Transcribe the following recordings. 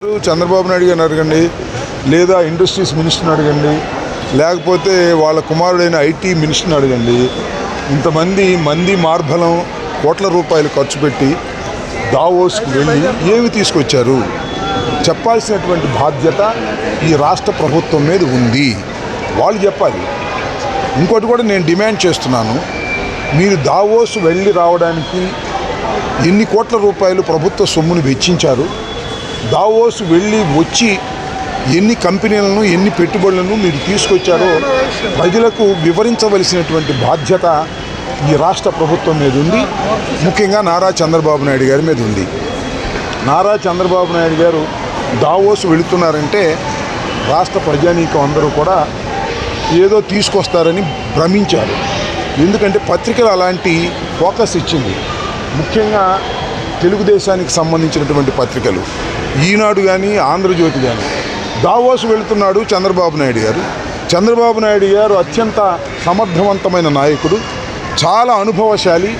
చంద్రబాబు నాయుడు గారిని అడగండి, లేదా ఇండస్ట్రీస్ మినిస్టర్ని అడగండి, లేకపోతే వాళ్ళ కుమారుడైన ఐటీ మినిస్టర్ని అడగండి. ఇంతమంది మార్బలం కోట్ల రూపాయలు ఖర్చు పెట్టి దావోస్కి వెళ్ళి ఏమి తీసుకొచ్చారు చెప్పాల్సినటువంటి బాధ్యత ఈ రాష్ట్ర ప్రభుత్వం మీద ఉంది. వాళ్ళు చెప్పాలి. ఇంకోటి కూడా నేను డిమాండ్ చేస్తున్నాను, మీరు దావోస్ వెళ్ళి రావడానికి ఎన్ని కోట్ల రూపాయలు ప్రభుత్వ సొమ్మును వెచ్చించారు, దావోస్ వెళ్ళి వచ్చి ఎన్ని కంపెనీలను ఎన్ని పెట్టుబడులను మీరు తీసుకొచ్చారో ప్రజలకు వివరించవలసినటువంటి బాధ్యత ఈ రాష్ట్ర ప్రభుత్వం మీద ఉంది. ముఖ్యంగా నారా చంద్రబాబు నాయుడు గారి మీద ఉంది. నారా చంద్రబాబు నాయుడు గారు దావోస్ వెళుతున్నారంటే రాష్ట్ర ప్రజానీకం అందరూ కూడా ఏదో తీసుకొస్తారని భ్రమించారు. ఎందుకంటే పత్రికలు అలాంటి ఫోకస్ ఇచ్చింది. ముఖ్యంగా తెలుగుదేశానికి సంబంధించినటువంటి పత్రికలు ఈనాడు కానీ ఆంధ్రజ్యోతి కానీ దావోస్ వెళుతున్నాడు చంద్రబాబు నాయుడు గారు. చంద్రబాబు నాయుడు గారు అత్యంత సమర్థవంతమైన నాయకుడు, చాలా అనుభవశాలి,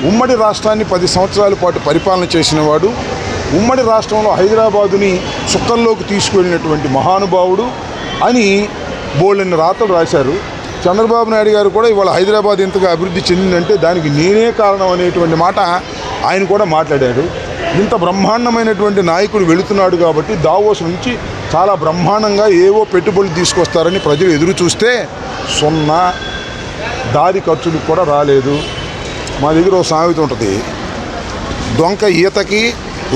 ఉమ్మడి రాష్ట్రాన్ని 10 సంవత్సరాల పాటు పరిపాలన చేసినవాడు, ఉమ్మడి రాష్ట్రంలో హైదరాబాదుని చుక్కల్లోకి తీసుకువెళ్ళినటువంటి మహానుభావుడు అని బోల్డెన్ని రాతలు రాశారు. చంద్రబాబు నాయుడు గారు కూడా ఇవాళ హైదరాబాద్ ఇంతగా అభివృద్ధి చెందిందంటే దానికి నేనే కారణం అనేటువంటి మాట ఆయన కూడా మాట్లాడాడు. ఇంత బ్రహ్మాండమైనటువంటి నాయకుడు వెళుతున్నాడు కాబట్టి దావోస్ నుంచి చాలా బ్రహ్మాండంగా ఏవో పెట్టుబడులు తీసుకొస్తారని ప్రజలు ఎదురు చూస్తే సున్నా, దారి ఖర్చులకు కూడా రాలేదు. మా దగ్గర ఒక సామెత ఉంటుంది, దొంక ఈతకి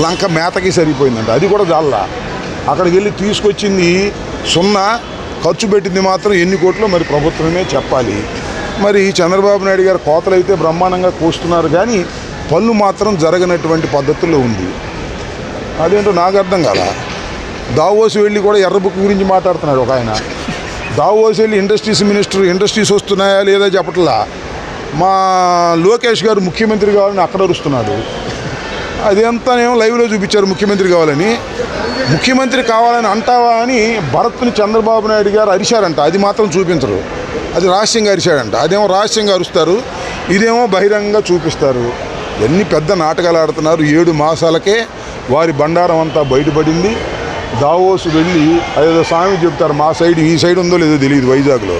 లంక మేతకి సరిపోయిందంట. అది కూడా చాలా అక్కడికి వెళ్ళి తీసుకొచ్చింది సున్నా, ఖర్చు పెట్టింది మాత్రం ఎన్ని కోట్లు మరి ప్రభుత్వమే చెప్పాలి. మరి చంద్రబాబు నాయుడు గారు కోతలు అయితే బ్రహ్మాండంగా కోస్తున్నారు, కానీ పనులు మాత్రం జరగనటువంటి పద్ధతుల్లో ఉంది. అదేంటో నాకు అర్థం కాల. దావోస్ వెళ్ళి కూడా ఎర్ర బుక్ గురించి మాట్లాడుతున్నాడు ఒక ఆయన. దావోస్ వెళ్ళి ఇండస్ట్రీస్ మినిస్టర్ ఇండస్ట్రీస్ వస్తున్నాయా లేదా చెప్పట్లా. మా లోకేష్ గారు ముఖ్యమంత్రి కావాలని అక్కడ అరుస్తున్నాడు. అదంతానేమో లైవ్లో చూపించారు ముఖ్యమంత్రి కావాలని. ముఖ్యమంత్రి కావాలని అంటావా అని భరత్ని చంద్రబాబు నాయుడు గారు అరిశారంట. అది మాత్రం చూపించరు, అది రహస్యంగా అరిశాడంట. అదేమో రహస్యంగా అరుస్తారు, ఇదేమో బహిరంగంగా చూపిస్తారు. ఎన్ని పెద్ద నాటకాలు ఆడుతున్నారు. 7 మాసాలకే వారి బండారం అంతా బయటపడింది. దావోస్ వెళ్ళి అదేదో స్వామి చెప్తారు, మా సైడ్ ఈ సైడ్ ఉందో లేదో తెలియదు, వైజాగ్లో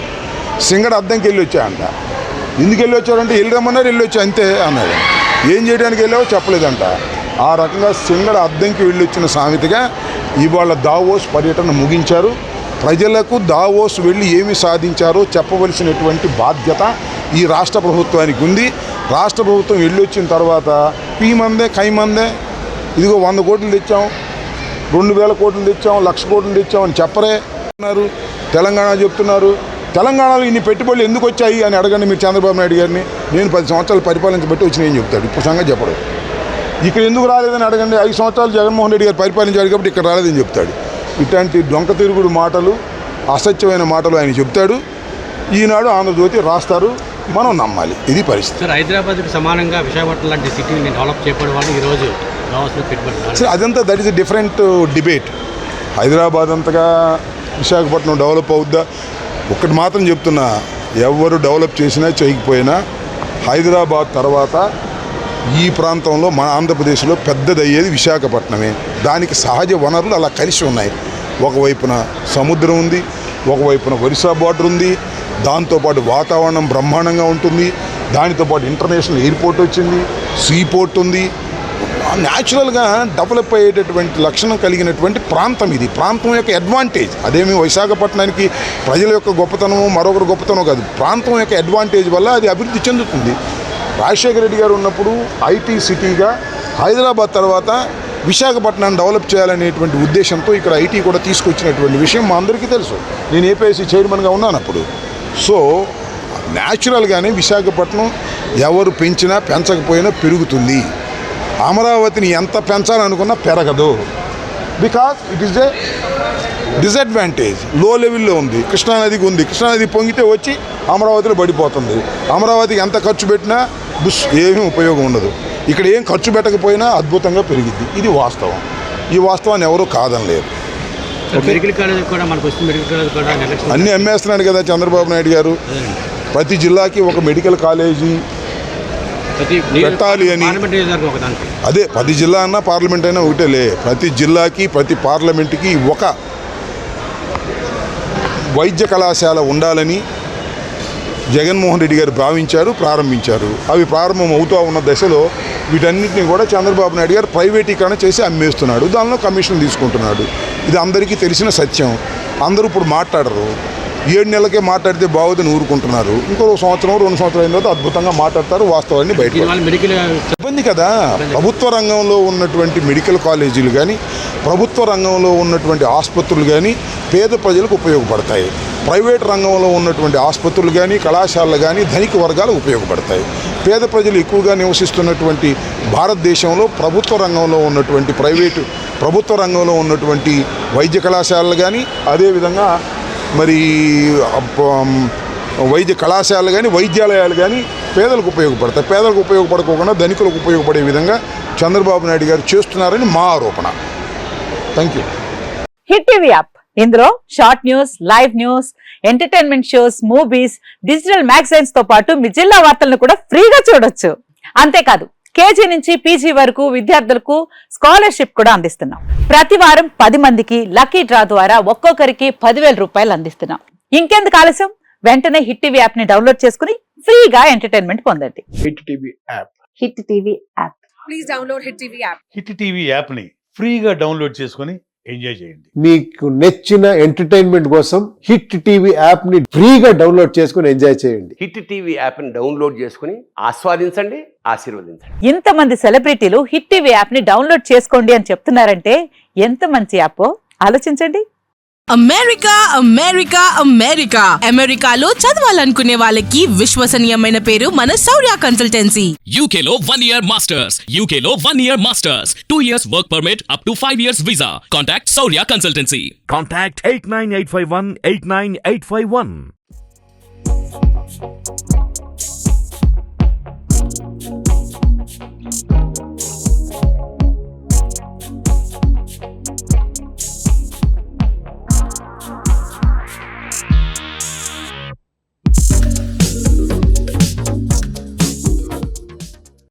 సింగడ అద్దంకి వెళ్ళి వచ్చాయంట. ఎందుకు వెళ్ళి వచ్చారంటే వెళ్ళి రమ్మన్నారు, వెళ్ళి వచ్చా అంతే అన్నాడు. ఏం చేయడానికి వెళ్ళావో చెప్పలేదంట. ఆ రకంగా సింగడ అద్దంకి వెళ్ళి వచ్చిన సామెతగా ఇవాళ దావోస్ పర్యటన ముగించారు. ప్రజలకు దావోస్ వెళ్ళి ఏమి సాధించారో చెప్పవలసినటువంటి బాధ్యత ఈ రాష్ట్ర ప్రభుత్వానికి ఉంది. రాష్ట్ర ప్రభుత్వం వెళ్ళి వచ్చిన తర్వాత పీమందే కైమందే, ఇదిగో 100 కోట్లు తెచ్చాం, 2000 కోట్లు తెచ్చాం, 1,00,000 కోట్లు తెచ్చాం అని చెప్పరే అన్నారు. తెలంగాణ చెప్తున్నారు. తెలంగాణలో ఇన్ని పెట్టుబడులు ఎందుకు వచ్చాయి అని అడగండి మీరు చంద్రబాబు నాయుడు గారిని. నేను 10 సంవత్సరాలు పరిపాలించబట్టి వచ్చినాయని చెప్తాడు. ఇప్పుడు సంగతి చెప్పడు. ఇక్కడ ఎందుకు రాలేదని అడగండి. 5 సంవత్సరాలు జగన్మోహన్ రెడ్డి గారు పరిపాలించాడు కాబట్టి ఇక్కడ రాలేదని చెప్తాడు. ఇట్లాంటి దొంగ తిరుగుడు మాటలు, అసత్యమైన మాటలు ఆయన చెప్తాడు. ఈనాడు ఆంధ్రజ్యోతి రాస్తారు, మనం నమ్మాలి. ఇది పరిస్థితి. సార్, హైదరాబాద్కి సమానంగా విశాఖపట్నం లాంటి సిటీని డెవలప్ చేయడం వాళ్ళు ఈరోజు దావోస్లో పెట్టుబడి. సార్ అదంతా that is a different debate. Hyderabad అంతగా విశాఖపట్నం డెవలప్ అవుద్దా? ఒకటి మాత్రం చెప్తున్నా, ఎవరు డెవలప్ చేసినా చేయకపోయినా హైదరాబాద్ తర్వాత ఈ ప్రాంతంలో మన ఆంధ్రప్రదేశ్లో పెద్దదయ్యేది విశాఖపట్నమే. దానికి సహజ వనరులు అలా కలిసి ఉన్నాయి. ఒకవైపున సముద్రం ఉంది, ఒకవైపున ఒరిస్సా బార్డర్ ఉంది, దాంతోపాటు వాతావరణం బ్రహ్మాండంగా ఉంటుంది, దానితో పాటు ఇంటర్నేషనల్ ఎయిర్పోర్ట్ వచ్చింది, సీ పోర్ట్ ఉంది. న్యాచురల్గా డెవలప్ అయ్యేటటువంటి లక్షణం కలిగినటువంటి ప్రాంతం ఇది. ప్రాంతం యొక్క అడ్వాంటేజ్ అదేమి విశాఖపట్నానికి ప్రజల యొక్క గొప్పతనం మరొకరు గొప్పతనం కాదు, ప్రాంతం యొక్క అడ్వాంటేజ్ వల్ల అది అభివృద్ధి చెందుతుంది. రాజశేఖర రెడ్డి గారు ఉన్నప్పుడు ఐటీ సిటీగా హైదరాబాద్ తర్వాత విశాఖపట్నాన్ని డెవలప్ చేయాలనేటువంటి ఉద్దేశంతో ఇక్కడ ఐటీ కూడా తీసుకొచ్చినటువంటి విషయం మా అందరికీ తెలుసు. నేను ఏపీఐసీ చైర్మన్గా ఉన్నాను అప్పుడు. సో న్యాచురల్గానే విశాఖపట్నం ఎవరు పెంచినా పెంచకపోయినా పెరుగుతుంది. అమరావతిని ఎంత పెంచాలనుకున్నా పెరగదు. Because it is a disadvantage, లో లెవెల్లో ఉంది. కృష్ణానదికి ఉంది, కృష్ణానది పొంగితే వచ్చి అమరావతిలో పడిపోతుంది. అమరావతికి ఎంత ఖర్చు పెట్టినా ఏమీ ఉపయోగం ఉండదు. ఇక్కడ ఏం ఖర్చు పెట్టకపోయినా అద్భుతంగా పెరిగిద్ది. ఇది వాస్తవం. ఈ వాస్తవాన్ని ఎవరూ కాదనలేరు. మెడికల్ కాలేజ్ కూడా మనకు వస్తుంది. మెడికల్ కాలేజ్ కూడా అన్నీ అమ్మేస్తున్నాడు కదా చంద్రబాబు నాయుడు గారు. ప్రతి జిల్లాకి ఒక మెడికల్ కాలేజీ ప్రతి పెట్టాలి అని. పార్లమెంట్ నియోజకవర్గం ఒక దానికి అదే 10 జిల్లా అన్నా పార్లమెంట్ అయినా ఒకటేలే. ప్రతి జిల్లాకి ప్రతి పార్లమెంట్కి ఒక వైద్య కళాశాల ఉండాలని జగన్మోహన్ రెడ్డి గారు భావించారు, ప్రారంభించారు. అవి ప్రారంభం అవుతూ ఉన్న దశలో వీటన్నిటిని కూడా చంద్రబాబు నాయుడు గారు ప్రైవేటీకరణ చేసి అమ్మేస్తున్నాడు. దానిలో కమిషన్ తీసుకుంటున్నాడు. ఇది అందరికీ తెలిసిన సత్యం. అందరూ ఇప్పుడు మాట్లాడరు. 7 నెలలకే మాట్లాడితే బాగోదని ఊరుకుంటున్నారు. ఇంకో సంవత్సరం 2 సంవత్సరాలు అయిన తర్వాత అద్భుతంగా మాట్లాడతారు, వాస్తవాన్ని బయట మెడికల్ ఇబ్బంది కదా. ప్రభుత్వ రంగంలో ఉన్నటువంటి మెడికల్ కాలేజీలు కానీ, ప్రభుత్వ రంగంలో ఉన్నటువంటి ఆసుపత్రులు కానీ పేద ప్రజలకు ఉపయోగపడతాయి. ప్రైవేట్ రంగంలో ఉన్నటువంటి ఆసుపత్రులు కానీ, కళాశాలలు కానీ ధనిక వర్గాలకు ఉపయోగపడతాయి. పేద ప్రజలు ఎక్కువగా నివసిస్తున్నటువంటి భారతదేశంలో ప్రభుత్వ రంగంలో ఉన్నటువంటి ప్రభుత్వ రంగంలో ఉన్నటువంటి వైద్య కళాశాలలు కానీ, అదేవిధంగా మరి వైద్య కళాశాలలు కానీ, వైద్యాలయాలు కానీ పేదలకు ఉపయోగపడతాయి. పేదలకు ఉపయోగపడకుండా ధనికులకు ఉపయోగపడే విధంగా చంద్రబాబు నాయుడు గారు చేస్తున్నారని మా ఆరోపణ. Thank you. Hit TV app, ఇందులో short news, live news, entertainment shows, movies, digital magazines తో పాటు మీ జిల్లా వార్తలను కూడా ఫ్రీగా చూడొచ్చు. అంతేకాదు కేజీ నుంచి పీజీ వరకు విద్యార్థులకు స్కాలర్షిప్ కూడా అందిస్తున్నాం. ప్రతి వారం 10 మందికి లక్కీ డ్రా ద్వారా ఒక్కొక్కరికి 10,000 రూపాయలు అందిస్తున్నాం. ఇంకెందుకు ఆలస్యం, వెంటనే హిట్ టీవీ యాప్ ని డౌన్లోడ్ చేసుకుని ఫ్రీగా ఎంటర్టైన్మెంట్ పొందండి. Hit TV app. Hit TV app. Please download Hit TV app. Hit TV యాప్ని ఫ్రీగా డౌన్లోడ్ చేసుకొని ఎంజాయ్ చేయండి. మీకు నచ్చిన ఎంటర్టైన్మెంట్ కోసం హిట్ టీవీ యాప్ ని ఫ్రీగా డౌన్లోడ్ చేసుకుని ఎంజాయ్ చేయండి. హిట్ టీవీ యాప్ని డౌన్లోడ్ చేసుకుని ఆస్వాదించండి, ఆశీర్వదించండి. ఇంతమంది సెలబ్రిటీలు హిట్ టీవీ యాప్ ని డౌన్లోడ్ చేసుకోండి అని చెప్తున్నారంటే ఎంత మంచి యాప్ ఆలోచించండి. అమెరికా అమెరికా అమెరికా అమెరికాలో చదవాలనుకునే వాళ్ళకి విశ్వసనీయమైన పేరు మన శౌర్య కన్సల్టెన్సీ. UK లో 1 year masters. UK లో 1 year masters. 2 years work permit up to 5 years visa. Contact Saurya Consultancy. Contact 89851 89851.